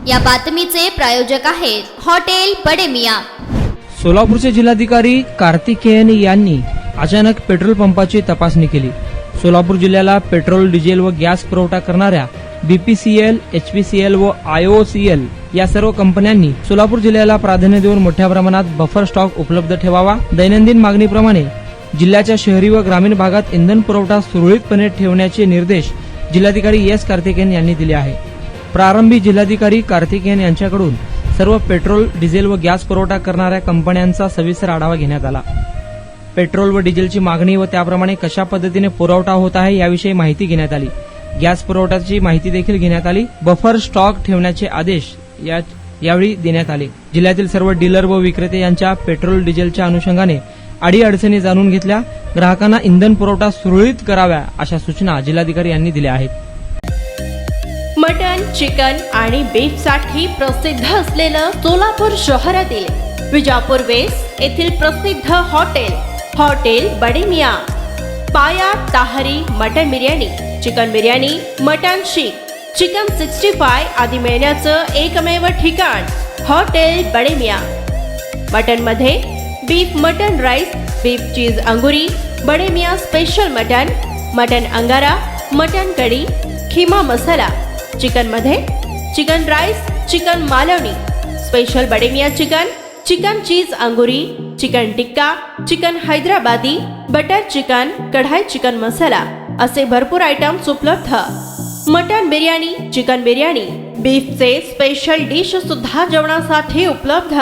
या बातमीचे प्रायोजक आहेत हॉटेल बडे मियां। सोलापूरचे जिल्हाधिकारी कार्तिकेयन यांनी अचानक पेट्रोल पंपाची तपासणी केली। सोलापूर जिल्ह्याला पेट्रोल, डिझेल व गॅस पुरवठा करणाऱ्या बीपीसीएल, एचपीसीएल व आयओसीएल या सर्व कंपन्यांनी सोलापूर जिल्ह्याला प्राधान्य देऊन मोठ्या प्रमाणात बफर स्टॉक उपलब्ध ठेवावा। दैनंदिन मागणीप्रमाणे जिल्ह्याच्या शहरी व ग्रामीण भागात इंधन पुरवठा सुरळीतपणे ठेवण्याचे निर्देश जिल्हाधिकारी एस कार्तिकेयन यांनी दिले आहे। प्रारंभी जिल्हाधिकारी कार्तिकेयन यांच्याकडून सर्व पेट्रोल, डिझेल व गॅस पुरवठा करणाऱ्या कंपन्यांचा सविस्तर आढावा घेण्यात आला। पेट्रोल व डिझेलची मागणी व त्याप्रमाणे कशा पद्धतीने पुरवठा होत आहे याविषयी माहिती घेण्यात आली। गॅस पुरवठ्याची माहिती देखील घेण्यात आली। बफर स्टॉक ठेवण्याचे आदेश यावेळी देण्यात आले। जिल्ह्यातील सर्व डीलर व विक्रेते यांच्या पेट्रोल, डिझेलच्या अनुषंगाने अडीअडचणी जाणून घेतल्या। ग्राहकांना इंधन पुरवठा सुरळीत कराव्या अशा सूचना जिल्हाधिकारी यांनी दिल्या आहेत। मटन, चिकन आणि बीफ साठी प्रसिद्ध असलेलं सोलापूर शहरातील विजापूर वेस्ट येथील प्रसिद्ध हॉटेल बडे मियां। पाया, ताहरी, mutton biryani, chicken biryani, mutton seekh, chicken 65 आदी मिळण्याचं एकमेव ठिकाण हॉटेल बडे मियां। मटन मध्ये beef mutton rice, beef cheese अंगुरी, Bade Miyan special mutton, mutton अंगारा, मटन कढी, खिमा मसाला। चिकन मध्ये chicken rice, chicken Malvani, special Bade Miyan chicken, chicken cheese अंगुरी, chicken tikka, chicken Hyderabadi, butter chicken, kadai chicken masala असे भरपूर आयटम्स उपलब्ध। मटन बिर्याणी, चिकन बिर्याणी, बीफचे स्पेशल डिश सुद्धा जेवणासाठी उपलब्ध।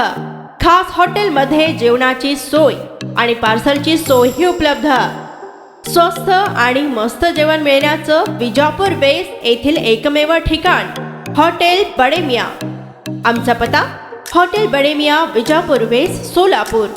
खास हॉटेलमध्ये जेवणाची सोय आणि पार्सलची सोयही उपलब्ध। स्वस्त आणि मस्त जेवण मिळण्याचं विजापूर वेस्ट येथील एकमेव ठिकाण हॉटेल बडे मियां। आमचा पत्ता हॉटेल बडे मियां, विजापूर वेस्ट, सोलापूर।